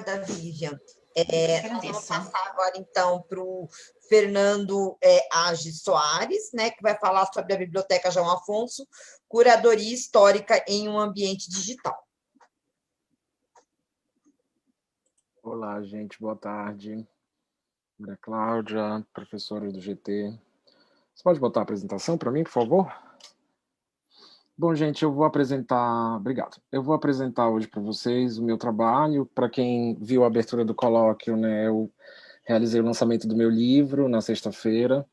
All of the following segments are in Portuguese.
Obrigada, Vivian. Nós vamos passar agora, então, para o Fernando Age Soares, né, que vai falar sobre a Biblioteca João Afonso, curadoria histórica em um ambiente digital. Olá, gente, boa tarde. Maria Cláudia, professora do GT. Você pode botar a apresentação para mim, por favor? Bom, gente, eu vou apresentar... Obrigado. Eu vou apresentar hoje para vocês o meu trabalho. Para quem viu a abertura do colóquio, né, eu realizei o lançamento do meu livro na sexta-feira,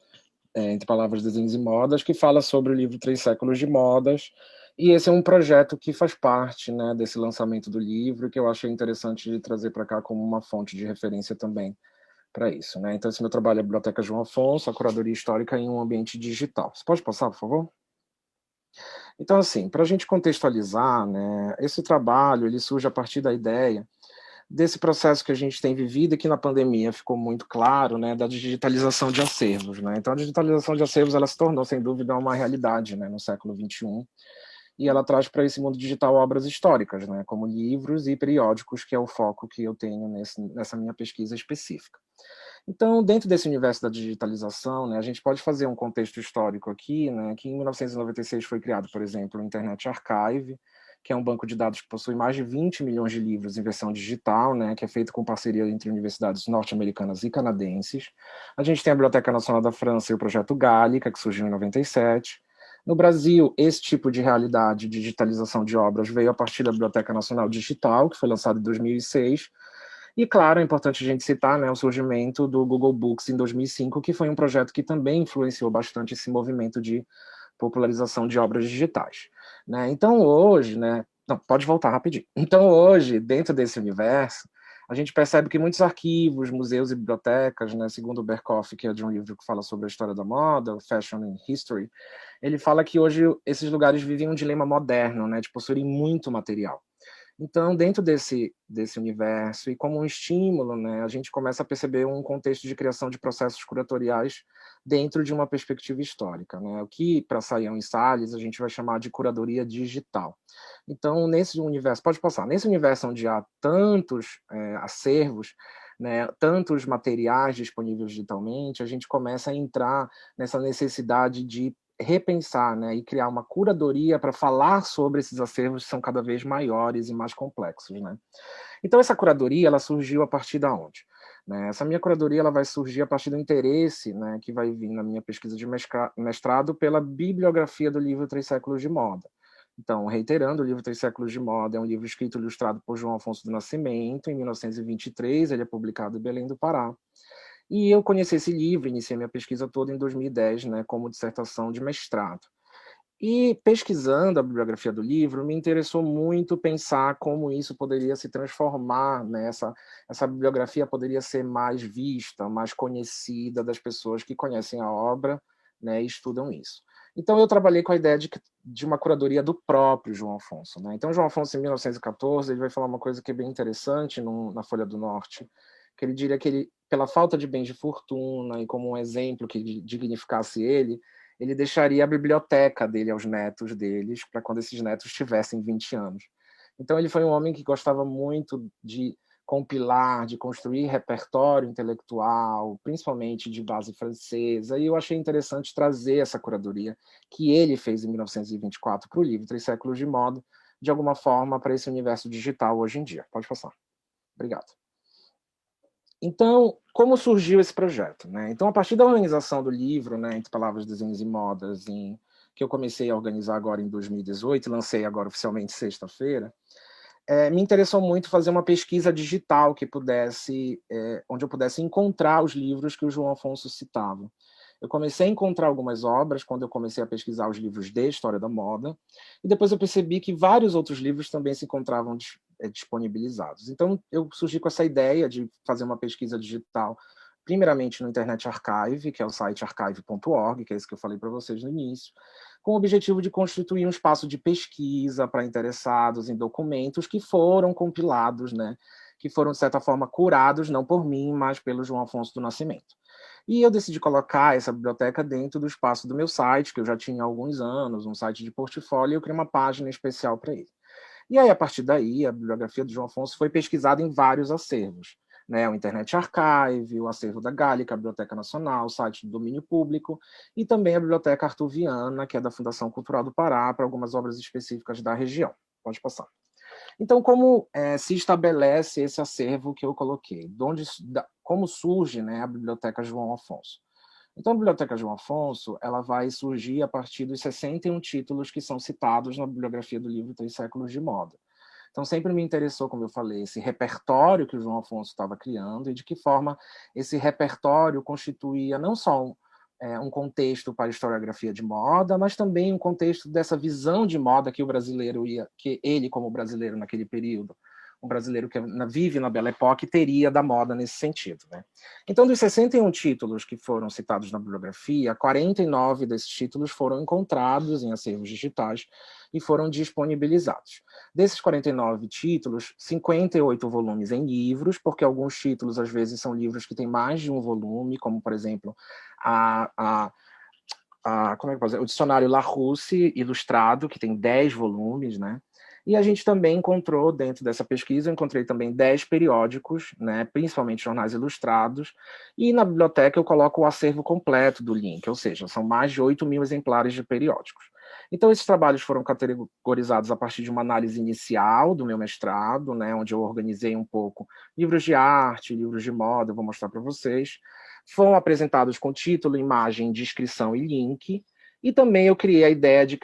Entre Palavras, Desenhos e Modas, que fala sobre o livro Três Séculos de Modas. E esse é um projeto que faz parte, né, desse lançamento do livro, que eu achei interessante de trazer para cá como uma fonte de referência também para isso, né? Então, esse meu trabalho é a Biblioteca João Afonso, a curadoria histórica em um ambiente digital. Você pode passar, por favor? Então, assim, para a gente contextualizar, né, esse trabalho ele surge a partir da ideia desse processo que a gente tem vivido e que na pandemia ficou muito claro, né, da digitalização de acervos, né? Então, a digitalização de acervos ela se tornou, sem dúvida, uma realidade, né, no século XXI, e ela traz para esse mundo digital obras históricas, né, como livros e periódicos, que é o foco que eu tenho nessa minha pesquisa específica. Então, dentro desse universo da digitalização, né, a gente pode fazer um contexto histórico aqui, né, que em 1996 foi criado, por exemplo, o Internet Archive, que é um banco de dados que possui mais de 20 milhões de livros em versão digital, né, que é feito com parceria entre universidades norte-americanas e canadenses. A gente tem a Biblioteca Nacional da França e o Projeto Gallica, que surgiu em 97. No Brasil, esse tipo de realidade de digitalização de obras veio a partir da Biblioteca Nacional Digital, que foi lançada em 2006, e, claro, é importante a gente citar, né, o surgimento do Google Books em 2005, que foi um projeto que também influenciou bastante esse movimento de popularização de obras digitais, né? Então, hoje, né, não, pode voltar rapidinho. Então, hoje, dentro desse universo, a gente percebe que muitos arquivos, museus e bibliotecas, né, segundo o Berkoff, que é de um livro que fala sobre a história da moda, Fashion and History, ele fala que hoje esses lugares vivem um dilema moderno, né, de possuírem muito material. Então, dentro desse universo, e como um estímulo, né, a gente começa a perceber um contexto de criação de processos curatoriais dentro de uma perspectiva histórica, né, o que, para Sayão e Salles, a gente vai chamar de curadoria digital. Então, nesse universo, pode passar, nesse universo onde há tantos acervos, né, tantos materiais disponíveis digitalmente, a gente começa a entrar nessa necessidade de repensar, né, e criar uma curadoria para falar sobre esses acervos que são cada vez maiores e mais complexos, né? Então essa curadoria ela surgiu a partir da onde? Né? Essa minha curadoria ela vai surgir a partir do interesse, né, que vai vir na minha pesquisa de mestrado pela bibliografia do livro Três Séculos de Moda. Então, reiterando, o livro Três Séculos de Moda é um livro escrito e ilustrado por João Afonso do Nascimento, em 1923, ele é publicado em Belém do Pará. E eu conheci esse livro, iniciei minha pesquisa toda em 2010, né, como dissertação de mestrado. E pesquisando a bibliografia do livro, me interessou muito pensar como isso poderia se transformar, né? Essa bibliografia poderia ser mais vista, mais conhecida das pessoas que conhecem a obra, né, e estudam isso. Então eu trabalhei com a ideia de uma curadoria do próprio João Afonso, né? Então João Afonso, em 1914, ele vai falar uma coisa que é bem interessante na Folha do Norte, que ele diria que ele, pela falta de bens de fortuna e como um exemplo que dignificasse ele deixaria a biblioteca dele aos netos deles, para quando esses netos tivessem 20 anos. Então ele foi um homem que gostava muito de compilar, de construir repertório intelectual, principalmente de base francesa, e eu achei interessante trazer essa curadoria que ele fez em 1924 para o livro Três Séculos de Moda, de alguma forma, para esse universo digital hoje em dia. Pode passar. Obrigado. Então, como surgiu esse projeto? Né? Então, a partir da organização do livro, né, Entre Palavras, Desenhos e Modas, que eu comecei a organizar agora em 2018, lancei agora oficialmente sexta-feira, me interessou muito fazer uma pesquisa digital que pudesse, onde eu pudesse encontrar os livros que o João Afonso citava. Eu comecei a encontrar algumas obras quando eu comecei a pesquisar os livros de história da moda, e depois eu percebi que vários outros livros também se encontravam disponibilizados. Então, eu surgi com essa ideia de fazer uma pesquisa digital, primeiramente no Internet Archive, que é o site archive.org, que é esse que eu falei para vocês no início, com o objetivo de constituir um espaço de pesquisa para interessados em documentos que foram compilados, né, que foram, de certa forma, curados, não por mim, mas pelo João Afonso do Nascimento. E eu decidi colocar essa biblioteca dentro do espaço do meu site, que eu já tinha há alguns anos, um site de portfólio, e eu criei uma página especial para ele. E aí, a partir daí, a bibliografia do João Afonso foi pesquisada em vários acervos, né? O Internet Archive, o acervo da Gálica, a Biblioteca Nacional, o site do domínio público, e também a Biblioteca Artuviana, que é da Fundação Cultural do Pará, para algumas obras específicas da região. Pode passar. Então, como se estabelece esse acervo que eu coloquei? Como surge, né, a Biblioteca João Afonso? Então, a Biblioteca João Afonso ela vai surgir a partir dos 61 títulos que são citados na bibliografia do livro Três Séculos de Moda. Então, sempre me interessou, como eu falei, esse repertório que o João Afonso estava criando e de que forma esse repertório constituía não só um contexto para a historiografia de moda, mas também um contexto dessa visão de moda que o brasileiro que ele, como brasileiro naquele período, um brasileiro que vive na Belle Époque, teria da moda nesse sentido, né? Então, dos 61 títulos que foram citados na bibliografia, 49 desses títulos foram encontrados em acervos digitais e foram disponibilizados. Desses 49 títulos, 58 volumes em livros, porque alguns títulos, às vezes, são livros que têm mais de um volume, como, por exemplo, como é que pode dizer? O dicionário Larousse ilustrado, que tem 10 volumes, né? E a gente também encontrou, dentro dessa pesquisa, eu encontrei também 10 periódicos, né, principalmente jornais ilustrados, e na biblioteca eu coloco o acervo completo do link, ou seja, são mais de 8.000 exemplares de periódicos. Então, esses trabalhos foram categorizados a partir de uma análise inicial do meu mestrado, né, onde eu organizei um pouco livros de arte, livros de moda, eu vou mostrar para vocês. Foram apresentados com título, imagem, descrição e link. E também eu criei a ideia de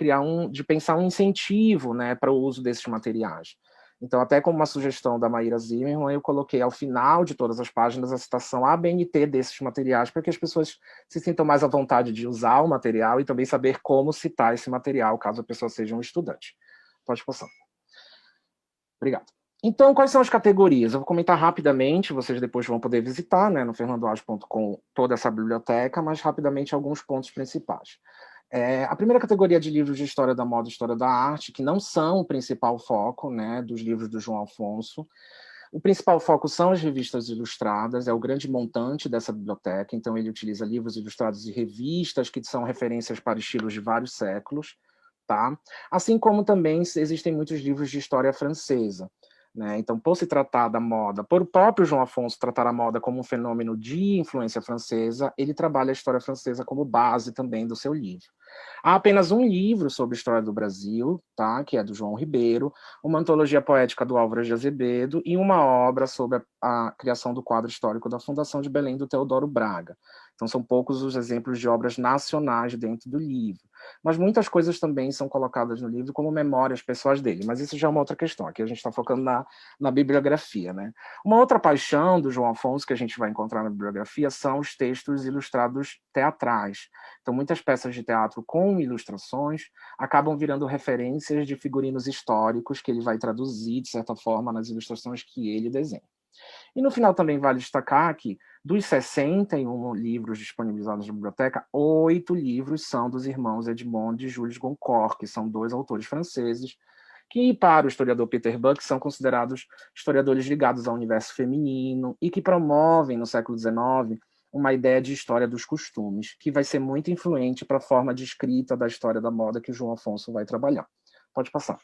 pensar um incentivo, né, para o uso desses materiais. Então, até como uma sugestão da Maíra Zimmermann, eu coloquei ao final de todas as páginas a citação ABNT desses materiais, para que as pessoas se sintam mais à vontade de usar o material e também saber como citar esse material, caso a pessoa seja um estudante. Pode passar. Obrigado. Então, quais são as categorias? Eu vou comentar rapidamente, vocês depois vão poder visitar, né, no fernandoage.com, toda essa biblioteca, mas rapidamente alguns pontos principais. A primeira categoria de livros de história da moda e história da arte, que não são o principal foco, né, dos livros do João Afonso. O principal foco são as revistas ilustradas, é o grande montante dessa biblioteca, então ele utiliza livros ilustrados e revistas que são referências para estilos de vários séculos, tá? Assim como também existem muitos livros de história francesa. Né? Então, por se tratar da moda, por o próprio João Afonso tratar a moda como um fenômeno de influência francesa, ele trabalha a história francesa como base também do seu livro. Há apenas um livro sobre a história do Brasil, tá? Que é do João Ribeiro, uma antologia poética do Álvares de Azevedo e uma obra sobre a criação do quadro histórico da Fundação de Belém do Teodoro Braga. Então, são poucos os exemplos de obras nacionais dentro do livro. Mas muitas coisas também são colocadas no livro como memórias pessoais dele. Mas isso já é uma outra questão. Aqui a gente está focando na bibliografia, né? Uma outra paixão do João Afonso que a gente vai encontrar na bibliografia são os textos ilustrados teatrais. Então, muitas peças de teatro com ilustrações acabam virando referências de figurinos históricos que ele vai traduzir, de certa forma, nas ilustrações que ele desenha. E no final também vale destacar que, dos 61 livros disponibilizados na biblioteca, 8 livros são dos irmãos Edmond e Jules Goncourt, que são 2 autores franceses, que, para o historiador Peter Buck, são considerados historiadores ligados ao universo feminino e que promovem, no século XIX, uma ideia de história dos costumes, que vai ser muito influente para a forma de escrita da história da moda que o João Afonso vai trabalhar. Pode passar.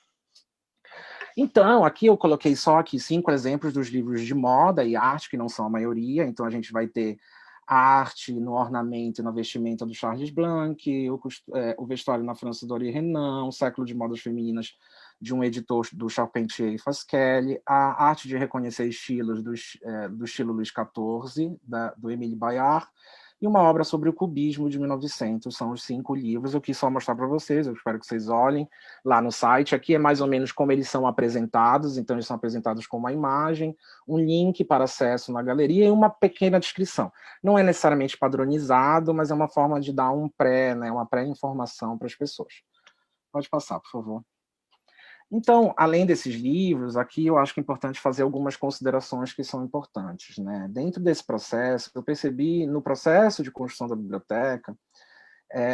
Então, aqui eu coloquei só aqui 5 exemplos dos livros de moda e arte, que não são a maioria. Então, a gente vai ter a arte no ornamento e na vestimenta do Charles Blanc, o vestuário na França do Henri Renan, o século de modas femininas de um editor do Charpentier e Fasquelle, a arte de reconhecer estilos do estilo Luís XIV, do Émile Bayard, e uma obra sobre o cubismo de 1900. São os 5 livros. Eu quis só mostrar para vocês, eu espero que vocês olhem lá no site. Aqui é mais ou menos como eles são apresentados, então eles são apresentados com uma imagem, um link para acesso na galeria e uma pequena descrição. Não é necessariamente padronizado, mas é uma forma de dar uma pré-informação para as pessoas. Pode passar, por favor. Então, além desses livros, aqui eu acho que é importante fazer algumas considerações que são importantes, né? Dentro desse processo, eu percebi, no processo de construção da biblioteca,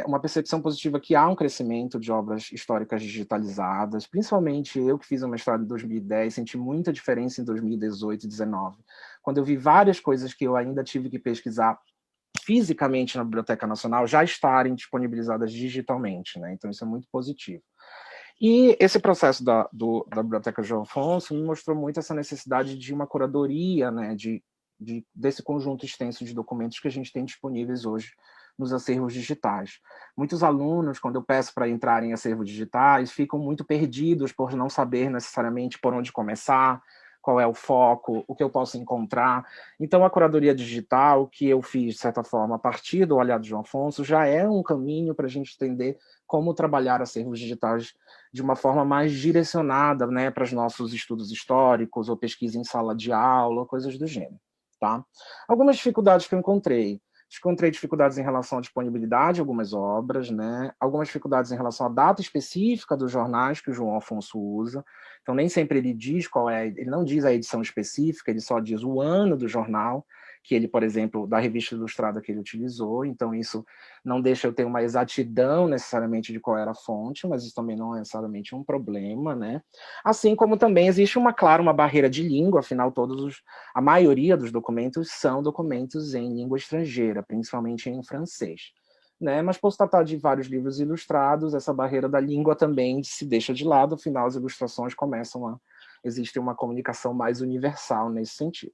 uma percepção positiva que há um crescimento de obras históricas digitalizadas, principalmente eu que fiz um mestrado em 2010, senti muita diferença em 2018 e 2019, quando eu vi várias coisas que eu ainda tive que pesquisar fisicamente na Biblioteca Nacional já estarem disponibilizadas digitalmente, né? Então isso é muito positivo. E esse processo da Biblioteca João Afonso me mostrou muito essa necessidade de uma curadoria, né, desse conjunto extenso de documentos que a gente tem disponíveis hoje nos acervos digitais. Muitos alunos, quando eu peço para entrar em acervos digitais, ficam muito perdidos por não saber necessariamente por onde começar, qual é o foco, o que eu posso encontrar. Então, a curadoria digital, que eu fiz, de certa forma, a partir do olhar de João Afonso, já é um caminho para a gente entender como trabalhar acervos digitais de uma forma mais direcionada, né, para os nossos estudos históricos ou pesquisa em sala de aula, coisas do gênero. Tá? Algumas dificuldades que eu encontrei. Encontrei dificuldades em relação à disponibilidade de algumas obras, né? Algumas dificuldades em relação à data específica dos jornais que o João Afonso usa. Então, nem sempre ele diz qual é, ele não diz a edição específica, ele só diz o ano do jornal, que ele, por exemplo, da revista ilustrada que ele utilizou. Então, isso não deixa eu ter uma exatidão necessariamente de qual era a fonte, mas isso também não é necessariamente um problema, né? Assim como também existe claro, uma barreira de língua, afinal, a maioria dos documentos são documentos em língua estrangeira, principalmente em francês. Né? Mas por se tratar de vários livros ilustrados, essa barreira da língua também se deixa de lado, afinal as ilustrações existe uma comunicação mais universal nesse sentido.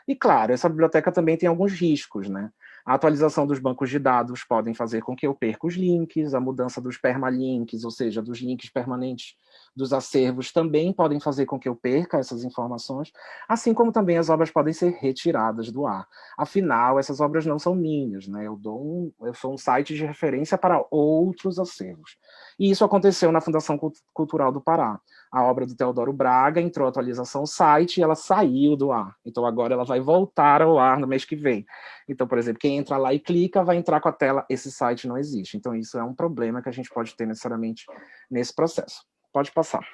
E claro, essa biblioteca também tem alguns riscos, né? A atualização dos bancos de dados podem fazer com que eu perca os links, a mudança dos permalinks, ou seja, dos links permanentes dos acervos, também podem fazer com que eu perca essas informações, assim como também as obras podem ser retiradas do ar. Afinal, essas obras não são minhas, né? Eu sou um site de referência para outros acervos. E isso aconteceu na Fundação Cultural do Pará. A obra do Teodoro Braga entrou a atualização no site e ela saiu do ar. Então agora ela vai voltar ao ar no mês que vem. Então, por exemplo, quem entra lá e clica vai entrar com a tela, esse site não existe. Então isso é um problema que a gente pode ter necessariamente nesse processo. Pode passar.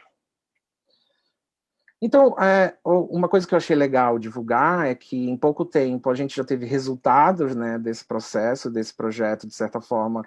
Então, uma coisa que eu achei legal divulgar é que em pouco tempo a gente já teve resultados, né, desse processo, desse projeto, de certa forma,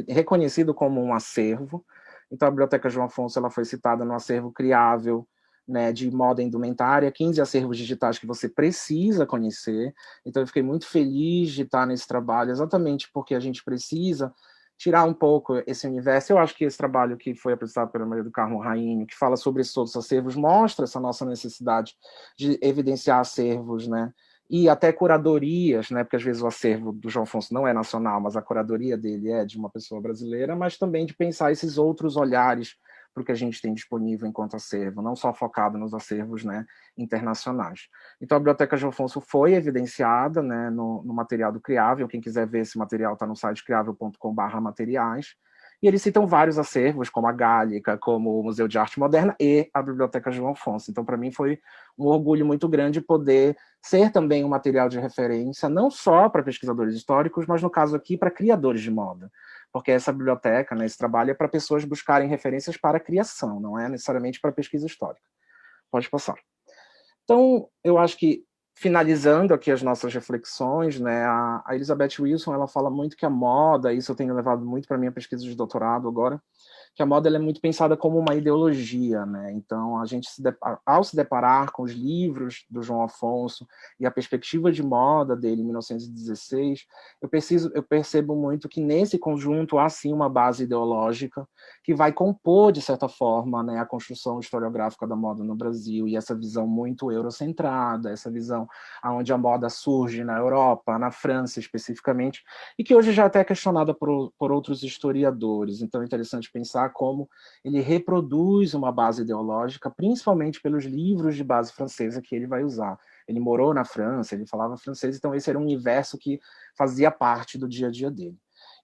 reconhecido como um acervo. Então, a Biblioteca João Afonso ela foi citada no acervo criável, né, de moda indumentária, 15 acervos digitais que você precisa conhecer. Então, eu fiquei muito feliz de estar nesse trabalho, exatamente porque a gente precisa tirar um pouco esse universo. Eu acho que esse trabalho que foi apresentado pela Maria do Carmo Rainho, que fala sobre esses outros acervos, mostra essa nossa necessidade de evidenciar acervos, né? E até curadorias, né? Porque às vezes o acervo do João Afonso não é nacional, mas a curadoria dele é de uma pessoa brasileira, mas também de pensar esses outros olhares para o que a gente tem disponível enquanto acervo, não só focado nos acervos, né, internacionais. Então, a Biblioteca João Afonso foi evidenciada, né, no material do Criável. Quem quiser ver esse material está no site criável.com/materiais. E eles citam vários acervos, como a Gálica, como o Museu de Arte Moderna e a Biblioteca João Afonso. Então, para mim, foi um orgulho muito grande poder ser também um material de referência, não só para pesquisadores históricos, mas, no caso aqui, para criadores de moda. Porque essa biblioteca, né, esse trabalho é para pessoas buscarem referências para a criação, não é necessariamente para pesquisa histórica. Pode passar. Então, eu acho que, finalizando aqui as nossas reflexões, né, a Elizabeth Wilson ela fala muito que a moda, isso eu tenho levado muito para a minha pesquisa de doutorado agora, que a moda ela é muito pensada como uma ideologia, né? Então, a gente ao se deparar com os livros do João Afonso e a perspectiva de moda dele em 1916, eu percebo muito que nesse conjunto há sim uma base ideológica que vai compor, de certa forma, né, a construção historiográfica da moda no Brasil, e essa visão muito eurocentrada, essa visão onde a moda surge na Europa, na França especificamente, e que hoje já é até questionada por outros historiadores. Então é interessante pensar como ele reproduz uma base ideológica, principalmente pelos livros de base francesa que ele vai usar. Ele morou na França, ele falava francês, então esse era um universo que fazia parte do dia a dia dele.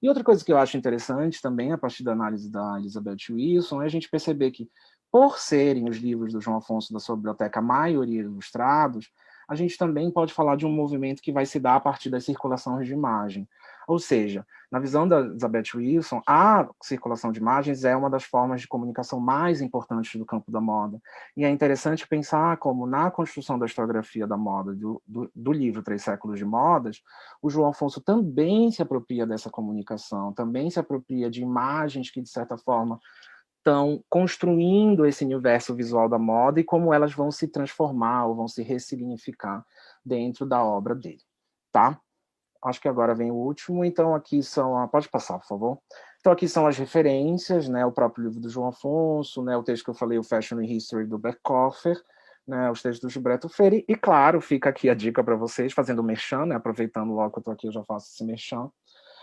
E outra coisa que eu acho interessante também, a partir da análise da Elizabeth Wilson, é a gente perceber que, por serem os livros do João Afonso da sua biblioteca, a maioria ilustrados, a gente também pode falar de um movimento que vai se dar a partir das circulações de imagem. Ou seja, na visão da Elizabeth Wilson, a circulação de imagens é uma das formas de comunicação mais importantes do campo da moda. E é interessante pensar como, na construção da historiografia da moda, do livro Três Séculos de Modas, o João Afonso também se apropria dessa comunicação, também se apropria de imagens que, de certa forma, estão construindo esse universo visual da moda e como elas vão se transformar ou vão se ressignificar dentro da obra dele, tá? Acho que agora vem o último, então aqui são... Pode passar, por favor. Então, aqui são as referências, né, o próprio livro do João Afonso, né, o texto que eu falei, o Fashion History do Berkoffer, né, os textos do Gilberto Freire, e claro, fica aqui a dica para vocês, fazendo merchan, né, aproveitando logo que eu estou aqui, eu já faço esse merchan,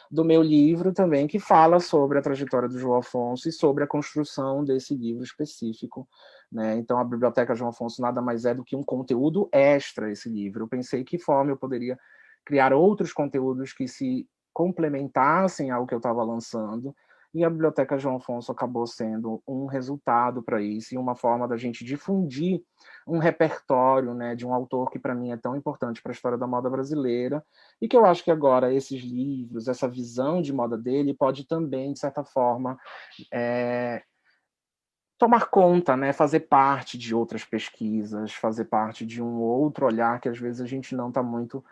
do meu livro também, que fala sobre a trajetória do João Afonso e sobre a construção desse livro específico, né? Então, a Biblioteca João Afonso nada mais é do que um conteúdo extra a esse livro. Eu pensei que forma eu poderia criar outros conteúdos que se complementassem ao que eu estava lançando, e a Biblioteca João Afonso acabou sendo um resultado para isso e uma forma da gente difundir um repertório, né, de um autor que para mim é tão importante para a história da moda brasileira, e que eu acho que agora esses livros, essa visão de moda dele pode também, de certa forma, tomar conta, né, fazer parte de outras pesquisas, fazer parte de um outro olhar que às vezes a gente não está muito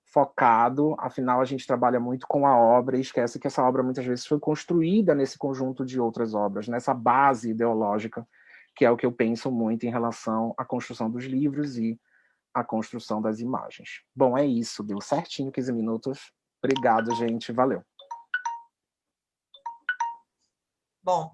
focado, afinal a gente trabalha muito com a obra e esquece que essa obra muitas vezes foi construída nesse conjunto de outras obras, nessa base ideológica, que é o que eu penso muito em relação à construção dos livros e à construção das imagens. Bom, é isso, deu certinho 15 minutos. Obrigado, gente, valeu. Bom,